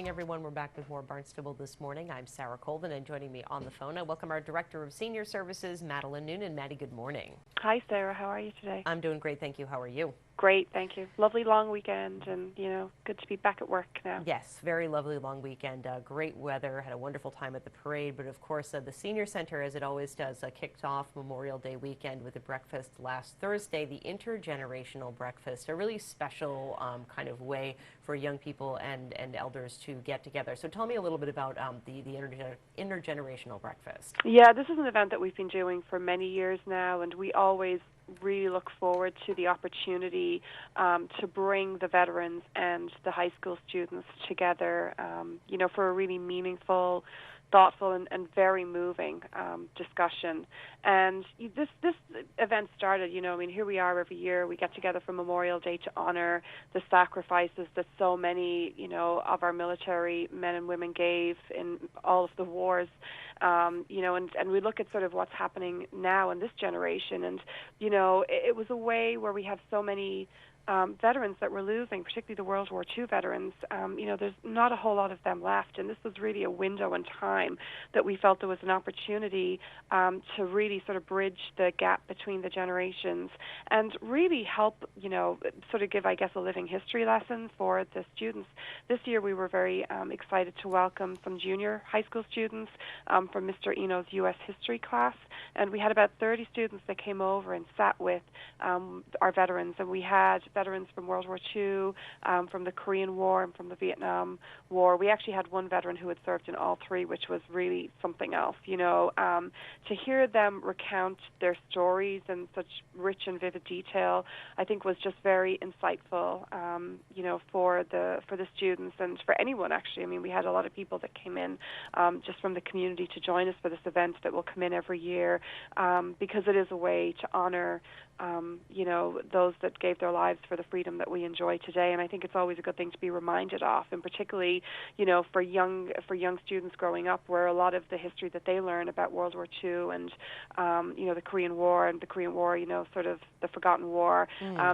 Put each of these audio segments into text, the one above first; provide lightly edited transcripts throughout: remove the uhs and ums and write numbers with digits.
morning, everyone. We're back with more Barnstable This Morning. I'm Sarah Colvin, and joining me on the phone, I welcome our Director of Senior Services, Madeline Noonan. Maddie, good morning. Hi, Sarah. How are you today? I'm doing great, thank you. How are you? Great, thank you. Lovely long weekend, and, good to be back at work now. Yes, very lovely long weekend. Great weather. Had a wonderful time at the parade. But, of course, the Senior Center, as it always does, kicked off Memorial Day weekend with a breakfast last Thursday, the Intergenerational Breakfast, a really special kind of way for young people and elders to get together. So tell me a little bit about the Intergenerational Breakfast. Yeah, this is an event that we've been doing for many years now, and we always really look forward to the opportunity to bring the veterans and the high school students together, for a really meaningful, thoughtful, and very moving discussion. And this event started, here we are every year. We get together for Memorial Day to honor the sacrifices that so many, of our military men and women gave in all of the wars. And we look at sort of what's happening now in this generation. And, it was a way where we have so many veterans that we're losing, particularly the World War II veterans. There's not a whole lot of them left, and this was really a window in time that we felt there was an opportunity to really sort of bridge the gap between the generations and really help, sort of give, I guess, a living history lesson for the students. This year we were very excited to welcome some junior high school students from Mr. Eno's U.S. history class, and we had about 30 students that came over and sat with our veterans, and we had veterans from World War II, from the Korean War, and from the Vietnam War. We actually had one veteran who had served in all three, which was really something else. To hear them recount their stories in such rich and vivid detail, I think was just very insightful, for the students and for anyone, actually. I mean, we had a lot of people that came in just from the community to join us for this event that will come in every year, because it is a way to honor those that gave their lives for the freedom that we enjoy today. And I think it's always a good thing to be reminded of, and particularly, for young students growing up, where a lot of the history that they learn about World War II and, the Korean War, sort of the forgotten war,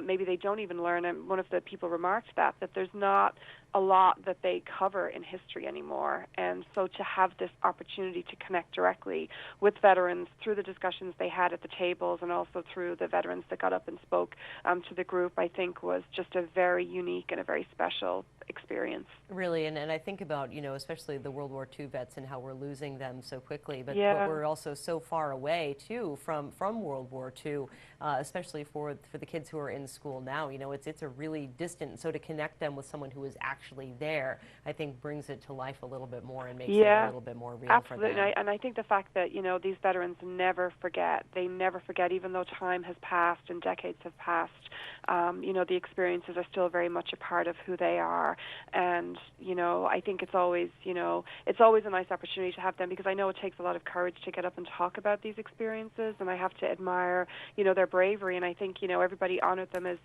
maybe they don't even learn. And one of the people remarked that there's not a lot that they cover in history anymore. And so to have this opportunity to connect directly with veterans through the discussions they had at the tables and also through the veterans that got up and spoke to the group, I think was just a very unique and a very special experience. Really, and I think about, especially the World War II vets and how we're losing them so quickly, but we're also so far away, too, from World War II, especially for the kids who are in school now. It's a really distant, so to connect them with someone who is actually there, I think brings it to life a little bit more and makes it a little bit more real for them. And I think the fact that, these veterans never forget. They never forget, even though time has passed and decades have passed. The experiences are still very much a part of who they are. And, I think it's always a nice opportunity to have them, because I know it takes a lot of courage to get up and talk about these experiences, and I have to admire, their bravery. And I think, everybody honored them as,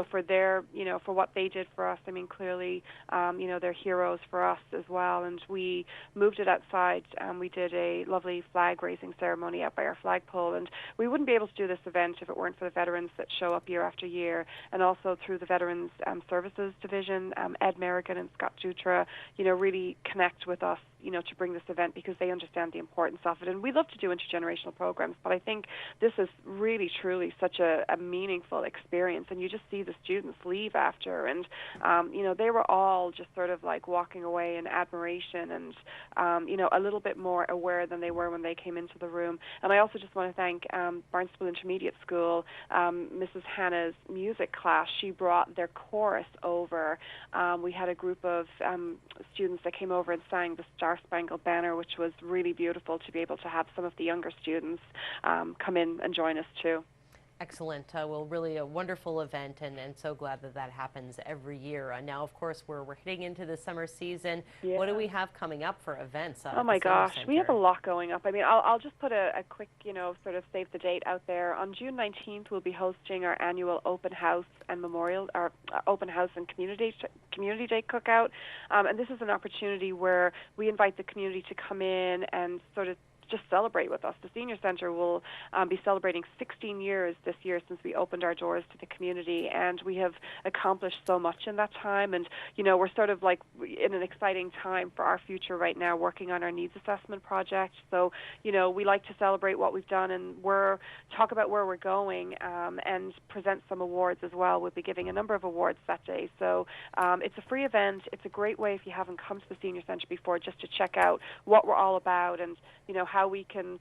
for their, for what they did for us. I mean, clearly, they're heroes for us as well. And we moved it outside. We did a lovely flag raising ceremony out by our flagpole, and we wouldn't be able to do this event if it weren't for the veterans that show up year after year, and also through the Veterans Services Division, Ed Merrigan and Scott Dutra, really connect with us, to bring this event, because they understand the importance of it. And we love to do intergenerational programs, but I think this is really, truly such a meaningful experience. And you just see the students leave after, and, they were all just sort of like walking away in admiration and, a little bit more aware than they were when they came into the room. And I also just want to thank Barnstable Intermediate School, Mrs. Hannah's music class. She brought their chorus over. We had a group of students that came over and sang the Star Spangled Banner, which was really beautiful to be able to have some of the younger students come in and join us too. Excellent. Well, really a wonderful event, and so glad that happens every year. Now, of course, we're heading into the summer season. Yeah. What do we have coming up for events? Oh my gosh, we have a lot going up. I mean, I'll just put a quick, sort of save the date out there. On June 19th, we'll be hosting our annual open house and open house and community day cookout. And this is an opportunity where we invite the community to come in and sort of just celebrate with us. The Senior Centre will be celebrating 16 years this year since we opened our doors to the community, and we have accomplished so much in that time. And, we're sort of like in an exciting time for our future right now, working on our needs assessment project. So, we like to celebrate what we've done and talk about where we're going, and present some awards as well. We'll be giving a number of awards that day. So it's a free event. It's a great way, if you haven't come to the Senior Centre before, just to check out what we're all about and, how we can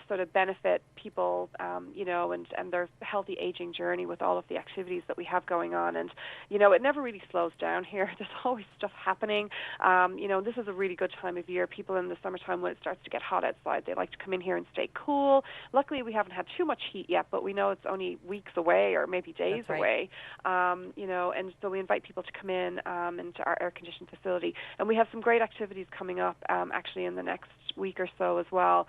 sort of benefit people, and their healthy aging journey with all of the activities that we have going on. And, it never really slows down here. There's always stuff happening. This is a really good time of year. People in the summertime, when it starts to get hot outside, they like to come in here and stay cool. Luckily, we haven't had too much heat yet, but we know it's only weeks away or maybe days away. And so we invite people to come in into our air-conditioned facility. And we have some great activities coming up actually in the next week or so as well.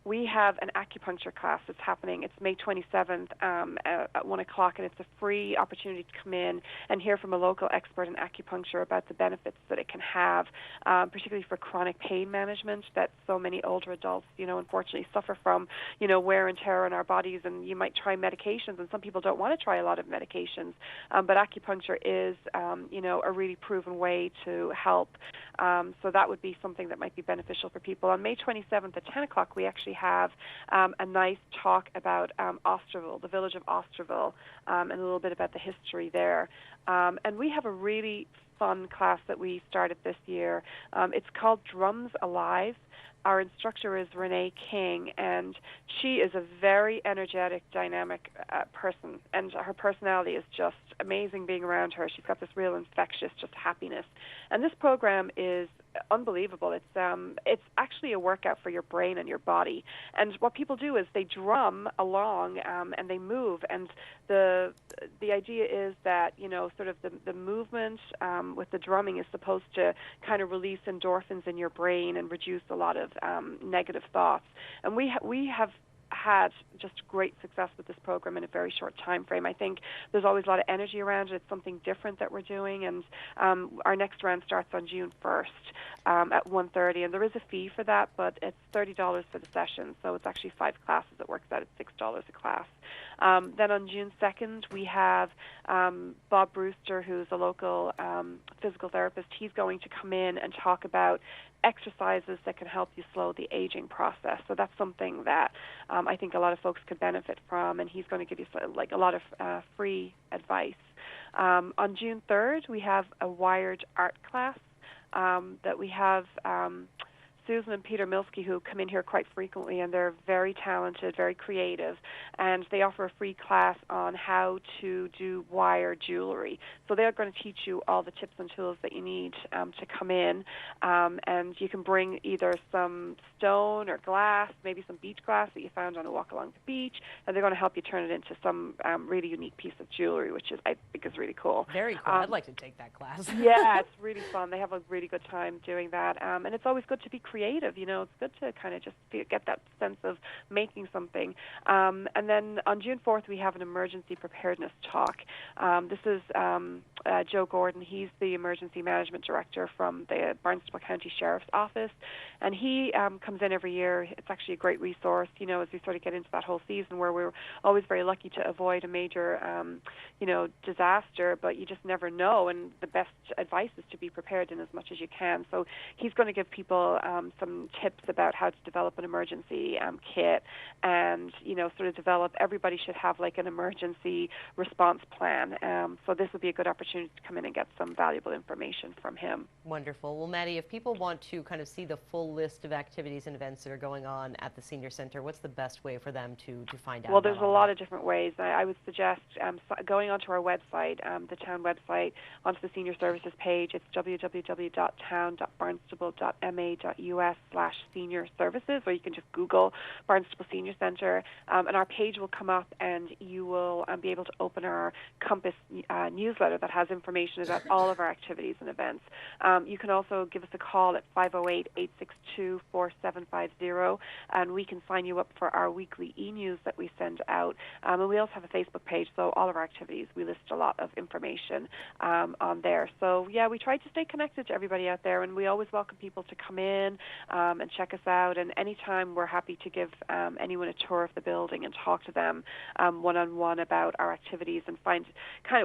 We have an acupuncture class that's happening. It's May 27th at 1 o'clock, and it's a free opportunity to come in and hear from a local expert in acupuncture about the benefits that it can have, particularly for chronic pain management that so many older adults, unfortunately suffer from, wear and tear on our bodies. And you might try medications, and some people don't want to try a lot of medications, but acupuncture is, a really proven way to help. So that would be something that might be beneficial for people. On May 27th at 10 o'clock, we actually have a nice talk about Osterville, the village of Osterville, and a little bit about the history there. And we have a really fun class that we started this year. It's called Drums Alive. Our instructor is Renee King, and she is a very energetic, dynamic person, and her personality is just amazing being around her. She's got this real infectious just happiness. And this program is unbelievable. It's actually a workout for your brain and your body. And what people do is they drum along and they move. And the idea is that, sort of the movement with the drumming is supposed to kind of release endorphins in your brain and reduce a lot of negative thoughts. And we have had just great success with this program in a very short time frame. I think there's always a lot of energy around it. It's something different that we're doing, and our next round starts on June 1st at 1:30, and there is a fee for that, but it's $30 for the session, so it's actually 5 classes. It works out at $6 a class. Then on June 2nd, we have Bob Brewster, who's a local physical therapist. He's going to come in and talk about exercises that can help you slow the aging process. So that's something that I think a lot of folks could benefit from, and he's going to give you a lot of free advice. On June 3rd, we have a wired art class that we have Susan and Peter Milski, who come in here quite frequently, and they're very talented, very creative, and they offer a free class on how to do wire jewelry. So they're going to teach you all the tips and tools that you need to come in, and you can bring either some stone or glass, maybe some beach glass that you found on a walk along the beach, and they're going to help you turn it into some really unique piece of jewelry, which I think is really cool. Very cool. I'd like to take that class. Yeah, it's really fun. They have a really good time doing that, and it's always good to be creative. It's good to kind of just get that sense of making something. And then on June 4th, we have an emergency preparedness talk. This is Joe Gordon. He's the emergency management director from the Barnstable County Sheriff's Office, and he comes in every year. It's actually a great resource, as we sort of get into that whole season where we're always very lucky to avoid a major, disaster, but you just never know, and the best advice is to be prepared in as much as you can. So he's going to give people some tips about how to develop an emergency kit, and sort of develop. Everybody should have like an emergency response plan. So this would be a good opportunity to come in and get some valuable information from him. Wonderful. Well, Maddie, if people want to kind of see the full list of activities and events that are going on at the Senior Center, what's the best way for them to find out? Well, there's a lot of different ways. I would suggest going onto our website, the town website, onto the Senior Services page. It's www.town.barnstable.ma.us/senior services, or you can just Google Barnstable Senior Center, and our page will come up, and you will be able to open our Compass newsletter that has information about all of our activities and events. You can also give us a call at 508-862-4750, and we can sign you up for our weekly e-news that we send out. And we also have a Facebook page, so all of our activities, we list a lot of information on there. So, yeah, we try to stay connected to everybody out there, and we always welcome people to come in and check us out. And anytime, we're happy to give anyone a tour of the building and talk to them one-on-one about our activities, and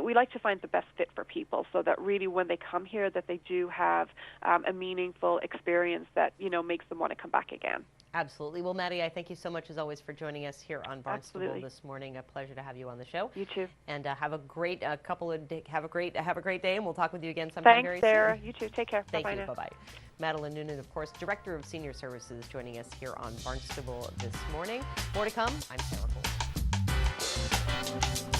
we like to find the best fit for people, so that really when they come here, that they do have a meaningful experience that makes them want to come back again. Absolutely. Well, Maddie, I thank you so much as always for joining us here on Barnstable This Morning. A pleasure to have you on the show. You too. And have a great have a great day, and we'll talk with you again sometime very soon. Thanks, Sarah. You too. Take care. Thank Bye-bye you. now. Bye-bye. Madeline Noonan, of course, Director of Senior Services, joining us here on Barnstable This Morning. More to come. I'm Sarah Cole.